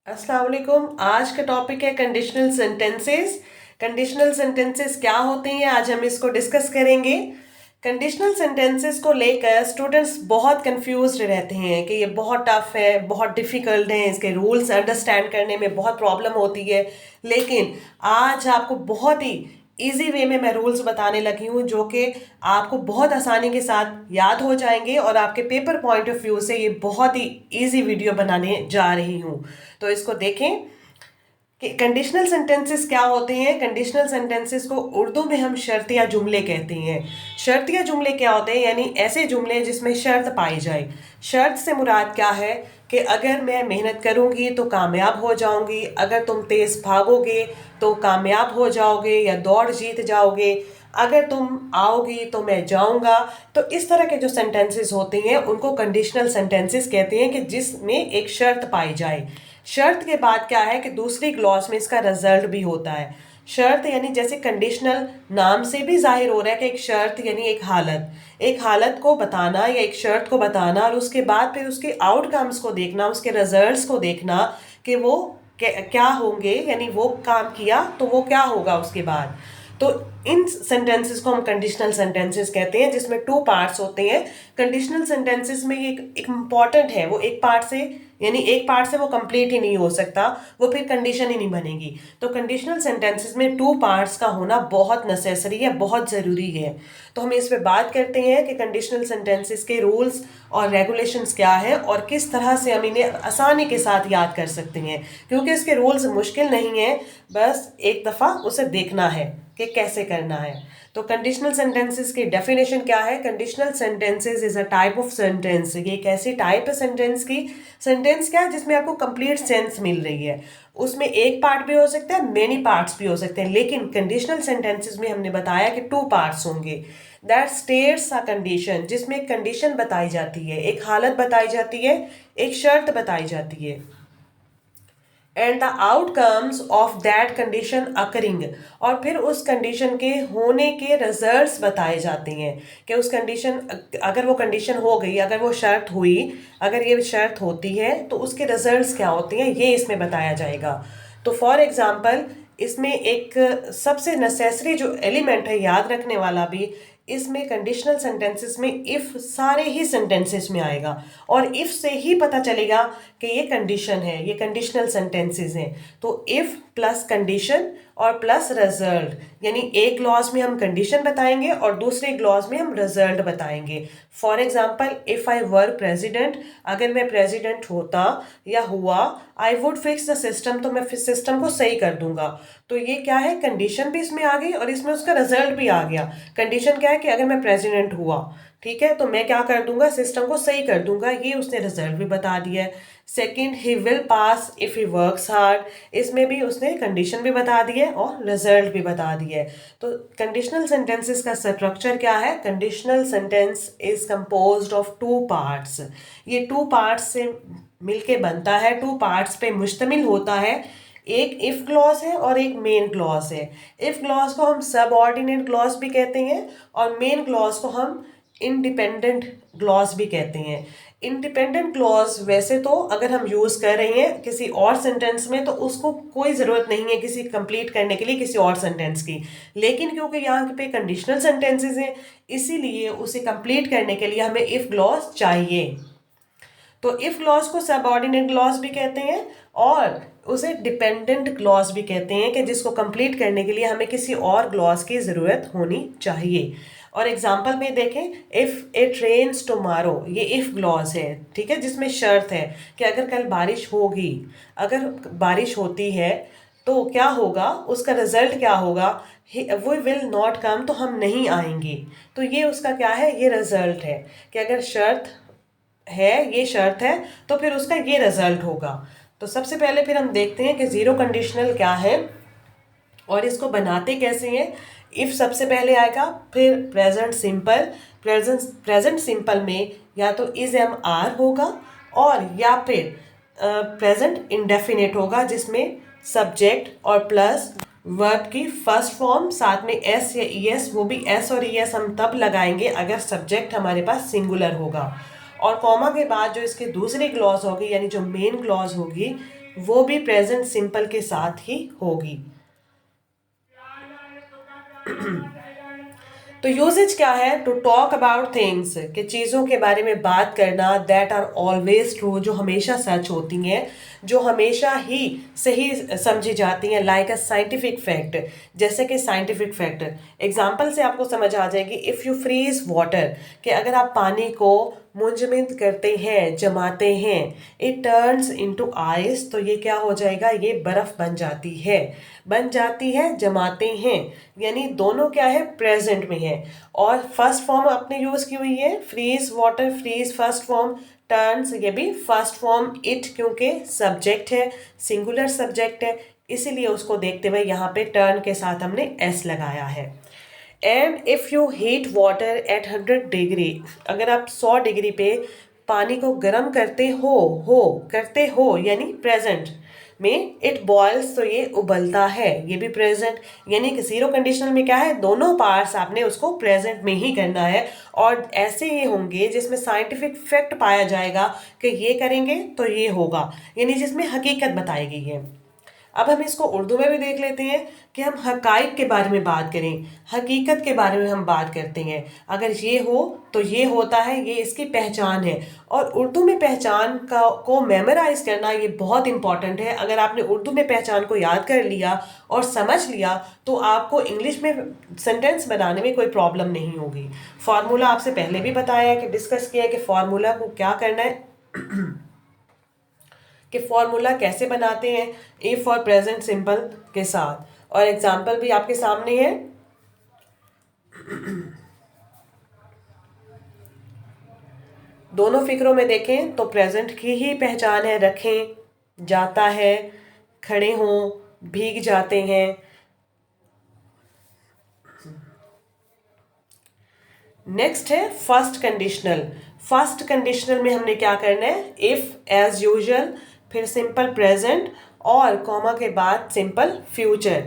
अस्सलाम वालेकुम। आज का टॉपिक है कंडीशनल सेंटेंसेस। कंडीशनल सेंटेंसेस क्या होते हैं, आज हम इसको डिस्कस करेंगे। कंडीशनल सेंटेंसेस को लेकर स्टूडेंट्स बहुत कंफ्यूज्ड रहते हैं कि ये बहुत टफ है, बहुत डिफ़िकल्ट है, इसके रूल्स अंडरस्टैंड करने में बहुत प्रॉब्लम होती है। लेकिन आज आपको बहुत ही इजी वे में मैं रूल्स बताने लगी हूँ जो कि आपको बहुत आसानी के साथ याद हो जाएंगे और आपके पेपर पॉइंट ऑफ व्यू से ये बहुत ही इजी वीडियो बनाने जा रही हूँ। तो इसको देखें कि कंडीशनल सेंटेंसेस क्या होते हैं। कंडीशनल सेंटेंसेस को उर्दू में हम शर्तिया जुमले कहते हैं। शर्तिया जुमले क्या होते हैं, यानी ऐसे जुमले जिसमें शर्त पाई जाए। शर्त से मुराद क्या है कि अगर मैं मेहनत करूंगी तो कामयाब हो जाऊंगी, अगर तुम तेज भागोगे तो कामयाब हो जाओगे या दौड़ जीत जाओगे, अगर तुम आओगी तो मैं जाऊंगा। तो इस तरह के जो सेंटेंसेस होते हैं उनको कंडीशनल सेंटेंसेस कहते हैं कि जिसमें एक शर्त पाई जाए। शर्त के बाद क्या है कि दूसरी क्लॉज में इसका रिजल्ट भी होता है। शर्त यानी जैसे कंडीशनल नाम से भी जाहिर हो रहा है कि एक शर्त यानी एक हालत को बताना या एक शर्त को बताना और उसके बाद फिर उसके आउटकम्स को देखना, उसके रिजल्ट्स को देखना कि वो क्या होंगे, यानी वो काम किया तो वो क्या होगा उसके बाद। तो इन सेंटेंसेस को हम कंडीशनल सेंटेंसेस कहते हैं जिसमें टू पार्ट्स होते हैं। कंडीशनल सेंटेंसेस में ये एक इम्पॉर्टेंट है, वो एक पार्ट से यानी एक पार्ट से वो कंप्लीट ही नहीं हो सकता, वो फिर कंडीशन ही नहीं बनेगी। तो कंडीशनल सेंटेंसेस में टू पार्ट्स का होना बहुत नेसेसरी है, बहुत ज़रूरी है। तो हम इस पे बात करते हैं कि कंडीशनल सेंटेंसेस के रूल्स और रेगुलेशंस क्या है और किस तरह से हम इन्हें आसानी के साथ याद कर सकते हैं, क्योंकि इसके रूल्स मुश्किल नहीं है, बस एक दफ़ा उसे देखना है कि कैसे करना है। तो कंडीशनल सेंटेंसेस की डेफिनेशन क्या है। Conditional sentences is a type of sentence. ये एक ऐसी टाइप है सेंटेंस की, सेंटेंस क्या है जिसमें आपको कंप्लीट सेंस मिल रही है। उसमें एक पार्ट भी हो सकता है, मेनी पार्ट्स भी हो सकते हैं, लेकिन कंडीशनल सेंटेंसेस में हमने बताया कि टू पार्ट्स होंगे। दैट स्टेट्स अ कंडीशन, जिसमें एक कंडीशन बताई जाती है, एक हालत बताई जाती है, एक शर्त बताई जाती है। And the outcomes of that condition occurring, और फिर उस कंडीशन के होने के रिजल्ट्स बताए जाते हैं कि उस कंडीशन, अगर वो कंडीशन हो गई, अगर वो शर्त हुई, अगर ये शर्त होती है तो उसके रिजल्ट्स क्या होते हैं, ये इसमें बताया जाएगा। तो फॉर एग्जांपल इसमें एक सबसे नेसेसरी जो एलिमेंट है याद रखने वाला भी, इसमें कंडीशनल सेंटेंसेस में इफ सारे ही सेंटेंसेस में आएगा और इफ से ही पता चलेगा कि ये कंडीशन है, ये कंडीशनल सेंटेंसेस हैं। तो इफ प्लस कंडीशन और प्लस रिजल्ट, यानी एक क्लॉज में हम कंडीशन बताएंगे और दूसरे क्लॉज में हम रिजल्ट बताएंगे। For example if I were president, अगर मैं प्रेसिडेंट होता या हुआ, I would fix the system, तो मैं सिस्टम को सही कर दूंगा। तो ये क्या है, कंडीशन भी इसमें आ गई और इसमें उसका रिजल्ट भी आ गया। कंडीशन क्या है कि अगर मैं प्रेसिडेंट हुआ, ठीक है, तो मैं क्या कर दूंगा, सिस्टम को सही कर दूंगा, ये उसने रिजल्ट भी बता दिया है। Second, he will pass if he works hard, इसमें भी उसने कंडीशन भी बता दी है और रिजल्ट भी बता दिया है। तो कंडीशनल सेंटेंसेस का स्ट्रक्चर क्या है, conditional sentence is composed of two parts. ये टू पार्ट्स से मिलके बनता है, टू पार्ट्स पे मुश्तमिल होता है। एक इफ क्लॉज है और एक मेन क्लॉज है। इफ क्लॉज को हम सबऑर्डिनेट क्लॉज भी कहते हैं और मेन क्लॉज को हम इंडिपेंडेंट क्लॉज भी कहते हैं। इंडिपेंडेंट क्लॉज वैसे तो अगर हम यूज़ कर रहे हैं किसी और सेंटेंस में तो उसको कोई ज़रूरत नहीं है किसी कंप्लीट करने के लिए किसी और सेंटेंस की, लेकिन क्योंकि यहाँ पे कंडीशनल सेंटेंसेस हैं इसीलिए उसे कंप्लीट करने के लिए हमें इफ क्लॉज चाहिए। तो इफ क्लॉज को सबऑर्डिनेट क्लॉज भी कहते हैं और उसे डिपेंडेंट क्लॉज भी कहते हैं कि जिसको कंप्लीट करने के लिए हमें किसी और क्लॉज की ज़रूरत होनी चाहिए। और एग्जाम्पल में देखें, इफ़ इट रेन्स टुमारो, ये इफ़ क्लॉज है, ठीक है, जिसमें शर्त है कि अगर कल बारिश होगी, अगर बारिश होती है तो क्या होगा, उसका रिजल्ट क्या होगा, वो विल नॉट कम, तो हम नहीं आएंगे। तो ये उसका क्या है, ये रिजल्ट है कि अगर शर्त है, ये शर्त है, तो फिर उसका ये रिजल्ट होगा। तो सबसे पहले फिर हम देखते हैं कि ज़ीरो कंडीशनल क्या है और इसको बनाते कैसे हैं। इफ़ सबसे पहले आएगा, फिर प्रेजेंट सिंपल। प्रेजेंट सिंपल में या तो इज एम आर होगा और या फिर प्रेजेंट इंडेफिनिट होगा जिसमें सब्जेक्ट और प्लस वर्ब की फर्स्ट फॉर्म साथ में एस या ई एस, वो भी एस और ई एस हम तब लगाएंगे अगर सब्जेक्ट हमारे पास सिंगुलर होगा। और कॉमा के बाद जो इसके दूसरी क्लॉज होगी यानी जो मेन क्लॉज होगी वो भी प्रेजेंट सिंपल के साथ ही होगी। तो यूजेज क्या है? टू टॉक अबाउट थिंग्स, कि चीज़ों के बारे में बात करना, दैट आर ऑलवेज ट्रू, जो हमेशा सच होती हैं, जो हमेशा ही सही समझी जाती हैं, लाइक अ साइंटिफिक फैक्ट, जैसे कि साइंटिफिक फैक्ट एग्जाम्पल से आपको समझ आ जाएगी। इफ़ यू फ्रीज वाटर, कि अगर आप पानी को मुंजमद करते हैं, जमाते हैं, इट टर्न्स इनटू आइस, तो ये क्या हो जाएगा? ये बर्फ बन जाती है, बन जाती है, जमाते हैं, यानी दोनों क्या है? प्रेजेंट में है। और फर्स्ट फॉर्म आपने यूज की हुई है, freeze water, freeze first form, turns ये भी फर्स्ट फॉर्म, इट क्योंकि सब्जेक्ट है, सिंगुलर सब्जेक्ट है, इसीलिए उसको देखते हुए यहाँ पे टर्न के साथ हमने एस लगाया है। And if you heat water at 100 degree, अगर आप 100 डिग्री पे पानी को गर्म करते हो यानी प्रेजेंट में, इट बॉयल्स, तो ये उबलता है, ये भी प्रेजेंट, यानी कि जीरो कंडीशनल में क्या है? दोनों पार्ट्स आपने उसको प्रेजेंट में ही करना है। और ऐसे ही होंगे जिसमें साइंटिफिक फैक्ट पाया जाएगा कि ये करेंगे तो ये होगा, यानी जिसमें हकीकत बताई गई है। अब हम इसको उर्दू में भी देख लेते हैं कि हम हकाइक के बारे में बात करें, हकीकत के बारे में हम बात करते हैं, अगर ये हो तो ये होता है, ये इसकी पहचान है। और उर्दू में पहचान को मेमोराइज करना ये बहुत इंपॉर्टेंट है। अगर आपने उर्दू में पहचान को याद कर लिया और समझ लिया तो आपको इंग्लिश में सेंटेंस बनाने में कोई प्रॉब्लम नहीं होगी। फार्मूला आपसे पहले भी बताया है कि डिस्कस किया है कि फार्मूला को क्या करना है, कि फॉर्मूला कैसे बनाते हैं इफ और प्रेजेंट सिंपल के साथ। और एग्जाम्पल भी आपके सामने है। दोनों फिक्रों में देखें तो प्रेजेंट की ही पहचान है, रखें, जाता है, खड़े हों, भीग जाते हैं। नेक्स्ट है फर्स्ट कंडीशनल। फर्स्ट कंडीशनल में हमने क्या करना है? इफ एज यूजुअल, फिर सिंपल प्रेजेंट और कॉमा के बाद सिंपल फ्यूचर।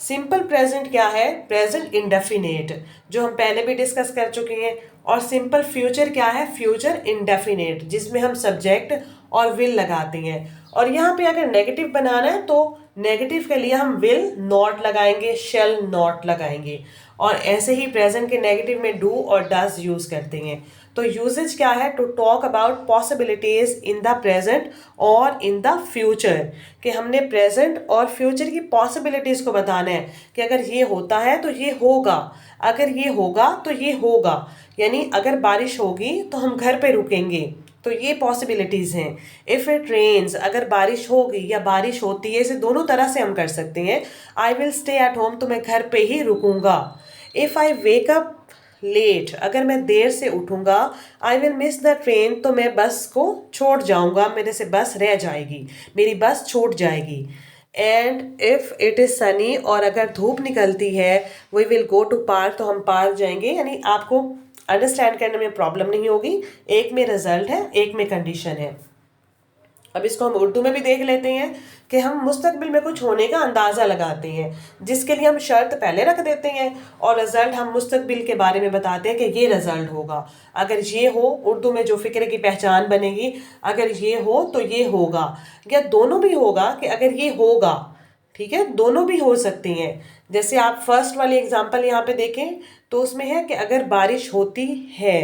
सिंपल प्रेजेंट क्या है? प्रेजेंट इंडेफिनेट, जो हम पहले भी डिस्कस कर चुके हैं। और सिंपल फ्यूचर क्या है? फ्यूचर इंडेफिनेट, जिसमें हम सब्जेक्ट और विल लगाते हैं। और यहाँ पे अगर नेगेटिव बनाना है तो नेगेटिव के लिए हम विल नॉट लगाएंगे, शेल नॉट लगाएंगे। और ऐसे ही प्रेजेंट के नेगेटिव में डू और डज यूज करते हैं। तो यूजेज क्या है? To talk about possibilities in the present और इन द फ्यूचर, कि हमने प्रेजेंट और फ्यूचर की पॉसिबिलिटीज को बताना है कि अगर ये होता है तो ये होगा, अगर ये होगा तो ये होगा, यानी अगर बारिश होगी तो हम घर पे रुकेंगे, तो ये पॉसिबिलिटीज़ हैं। इफ़ इट रेन्स, अगर बारिश होगी या बारिश होती है, इसे दोनों तरह से हम कर सकते हैं। I will stay at home, तो मैं घर पे ही रुकूंगा। If I wake up late, अगर मैं देर से उठूंगा, I will miss the train, तो मैं बस को छोड़ जाऊंगा, मेरे से बस रह जाएगी, मेरी बस छूट जाएगी। And if it is sunny, और अगर धूप निकलती है, we will go to park, तो हम पार्क जाएंगे, यानी आपको अंडरस्टैंड करने में प्रॉब्लम नहीं होगी। एक में रिजल्ट है, एक में कंडीशन है। अब इसको हम उर्दू में भी देख लेते हैं कि हम मुस्तकबिल में कुछ होने का अंदाज़ा लगाते हैं, जिसके लिए हम शर्त पहले रख देते हैं और रिजल्ट हम मुस्तकबिल के बारे में बताते हैं कि ये रिजल्ट होगा, अगर ये हो, उर्दू में जो फिक्र की पहचान बनेगी, अगर ये हो तो ये होगा, या दोनों भी होगा कि अगर ये होगा, ठीक है, दोनों भी हो सकती हैं। जैसे आप फर्स्ट वाली एग्जांपल यहाँ पे देखें तो उसमें है कि अगर बारिश होती है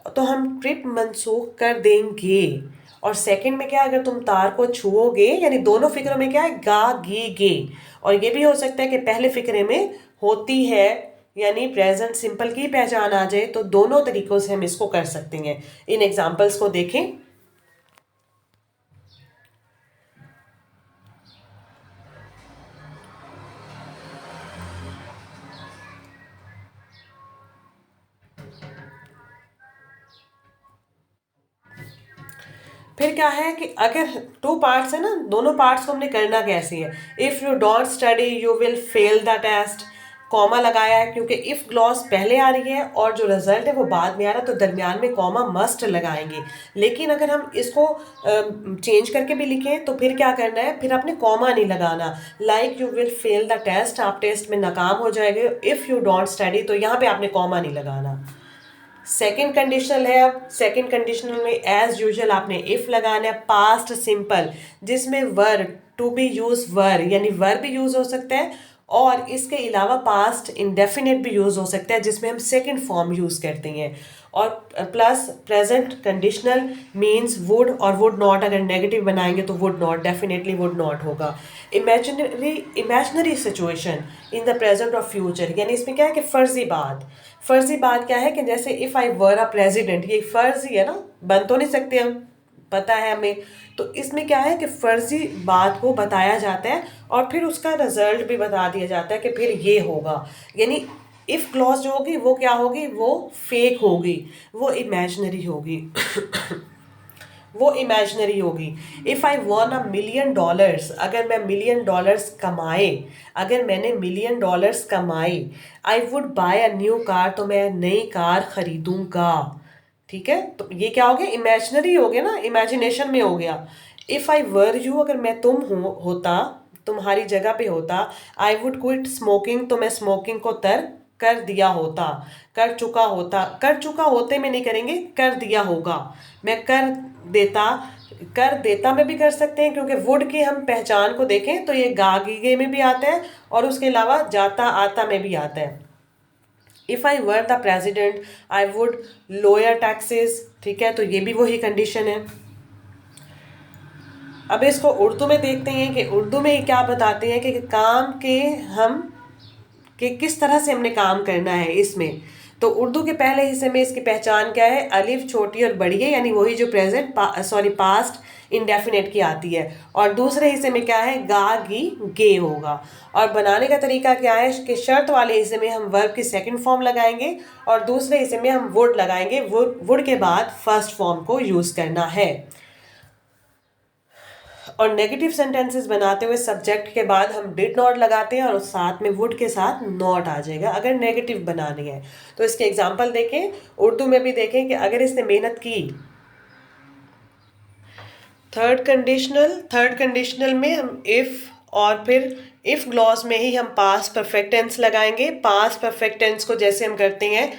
तो हम ट्रिप मंसूख कर देंगे। और सेकंड में क्या है? अगर तुम तार को छुओगे, यानी दोनों फिक्रों में क्या है? गा गे गे। और ये भी हो सकता है कि पहले फिक्रे में होती है, यानी प्रेजेंट सिंपल की पहचान आ जाए, तो दोनों तरीकों से हम इसको कर सकते हैं। इन एग्जाम्पल्स को देखें। फिर क्या है कि अगर टू पार्ट्स है ना, दोनों पार्ट्स को हमने करना कैसे है? If you don't study you will fail the test, comma लगाया है क्योंकि इफ़ ग्लॉस पहले आ रही है और जो रिजल्ट है वो बाद में आ रहा है, तो दरमियान में कॉमा मस्ट लगाएंगे। लेकिन अगर हम इसको चेंज करके भी लिखें तो फिर क्या करना है? फिर आपने कॉमा नहीं लगाना। Like you will fail the test, आप टेस्ट में नाकाम हो जाएंगे। इफ़ यू डोंट स्टडी, तो यहाँ पे आपने कॉमा नहीं लगाना। सेकंड कंडीशनल है, अब सेकंड कंडीशनल में एज यूजुअल आपने इफ लगाना है, पास्ट सिंपल जिसमें वर टू बी यूज वर यानी वर भी यूज हो सकता है, और इसके अलावा पास्ट इंडेफिनिट भी यूज हो सकता है जिसमें हम सेकंड फॉर्म यूज करते हैं, और plus present conditional means would और वुड नॉट, अगर नेगेटिव बनाएंगे तो would not, definitely would not होगा। Imaginary situation in the present और फ्यूचर, यानी इसमें क्या है कि फर्जी बात क्या है कि जैसे if I were a president, ये फर्ज ही है ना, बन तो नहीं सकते हम, पता है हमें, तो इसमें क्या है कि फर्जी बात को बताया जाता है और फिर उसका रिजल्ट भी बता दिया जाता है कि फिर ये होगा, यानी इफ क्लॉज जो होगी वो क्या होगी, वो फेक होगी, वो इमेजिनरी होगी। वो इमेजिनरी होगी। इफ़ आई वॉन $1 million, अगर मैं $1 million कमाए, अगर मैंने $1 million कमाए, I would buy a new car, तो मैं नई कार खरीदूंगा। ठीक है, तो ये क्या हो गया, इमेजिनरी हो गया ना, इमेजिनेशन में हो गया। इफ़ आई वर यू, अगर मैं तुम होता, तुम्हारी जगह पे होता, आई वुड क्विट स्मोकिंग, तो मैं स्मोकिंग को तर्क कर दिया होता, कर चुका होता, कर चुका होते में नहीं करेंगे, कर दिया होगा, मैं देता कर देता में भी कर सकते हैं, क्योंकि वुड की हम पहचान को देखें तो ये गागीगे में भी आता है और उसके अलावा जाता आता में भी आता है। If I were the president I would lower taxes, ठीक है, तो ये भी वही कंडीशन है। अब इसको उर्दू में देखते हैं कि उर्दू में क्या बताते हैं कि काम के हम कि किस तरह से हमने काम करना है इसमें। तो उर्दू के पहले हिस्से में इसकी पहचान क्या है, अलिफ छोटी और बड़ी है, यानी वही जो प्रेजेंट पास्ट इंडेफिनेट की आती है, और दूसरे हिस्से में क्या है, गा गी गे होगा। और बनाने का तरीका क्या है कि शर्त वाले हिस्से में हम वर्ब की सेकंड फॉर्म लगाएंगे और दूसरे हिस्से में हम वुड लगाएंगे, वुड के बाद फर्स्ट फॉर्म को यूज़ करना है। और नेगेटिव सेंटेंसेस बनाते हुए सब्जेक्ट के बाद हम डिड नॉट लगाते हैं और साथ में वुड के साथ नॉट आ जाएगा अगर नेगेटिव बनानी है। तो इसके एग्जांपल देखें, उर्दू में भी देखें कि अगर इसने मेहनत की। थर्ड कंडीशनल में हम इफ़ और फिर इफ़ ग्लॉस में ही हम पास्ट परफेक्ट टेंस लगाएंगे। पास्ट परफेक्ट टेंस को जैसे हम करते हैं,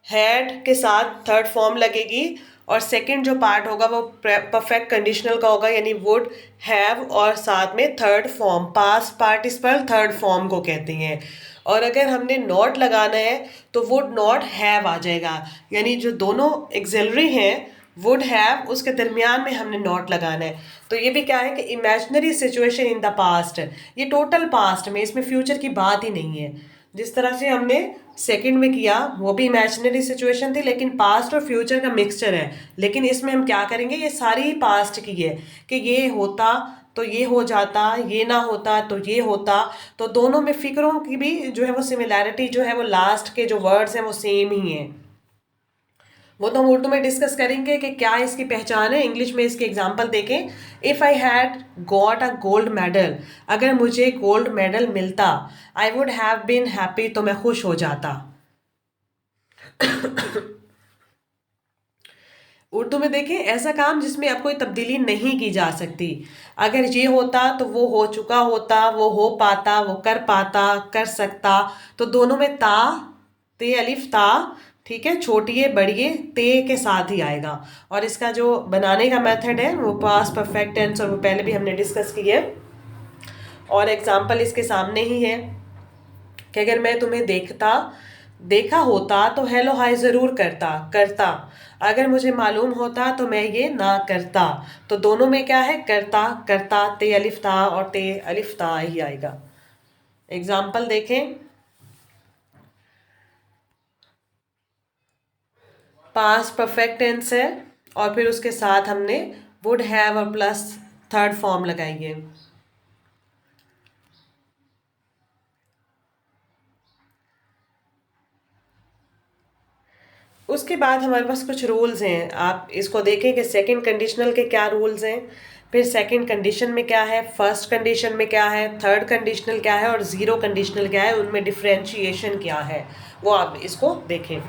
हैड के साथ थर्ड फॉर्म लगेगी और सेकंड जो पार्ट होगा वो परफेक्ट कंडीशनल का होगा, यानी वुड हैव और साथ में third form, past participle third form को कहते हैं। और अगर हमने नॉट लगाना है तो वुड नॉट हैव आ जाएगा, यानी जो दोनों एक्सिलरी हैं वुड हैव, उसके दरमियान में हमने नॉट लगाना है। तो ये भी क्या है कि imaginary situation in the past, ये टोटल पास्ट में, इसमें फ्यूचर की बात ही नहीं है। जिस तरह से हमने सेकंड में किया वो भी इमेजिनरी सिचुएशन थी, लेकिन पास्ट और फ्यूचर का मिक्सचर है। लेकिन इसमें हम क्या करेंगे, ये सारी पास्ट की है कि ये होता तो ये हो जाता, ये ना होता तो ये होता। तो दोनों में फिक्रों की भी जो है वो सिमिलैरिटी जो है वो लास्ट के जो वर्ड्स हैं वो सेम ही हैं। वो तो हम उर्दू में डिस्कस करेंगे कि क्या इसकी पहचान है। इंग्लिश में इसके एग्जांपल देखें। If I had got a gold medal, अगर मुझे गोल्ड मेडल मिलता, I would have been happy, तो मैं खुश हो जाता। उर्दू में देखें, ऐसा काम जिसमें अब कोई तब्दीली नहीं की जा सकती। अगर ये होता तो वो हो चुका होता, वो हो पाता, वो कर पाता, कर सकता। तो दोनों में ता, ते अलिफ ता, ठीक है, छोटिए बड़िए ते के साथ ही आएगा। और इसका जो बनाने का मेथड है वो पास्ट परफेक्ट टेंस, और वो पहले भी हमने डिस्कस की है और एग्जाम्पल इसके सामने ही है कि अगर मैं तुम्हें देखा होता तो हेलो हाय ज़रूर करता। अगर मुझे मालूम होता तो मैं ये ना करता। तो दोनों में क्या है, करता ते अलिफ ता और ते अलिफ ता ही आएगा। एग्जाम्पल देखें, पास्ट परफेक्ट टेंस है और फिर उसके साथ हमने वुड हैव और प्लस थर्ड फॉर्म लगाई है। उसके बाद हमारे पास कुछ रूल्स हैं, आप इसको देखें कि सेकंड कंडीशनल के क्या रूल्स हैं, फिर सेकंड कंडीशन में क्या है, फर्स्ट कंडीशन में क्या है, थर्ड कंडीशनल क्या है और ज़ीरो कंडीशनल क्या है, उनमें डिफ्रेंशिएशन क्या है, वो आप इसको देखें।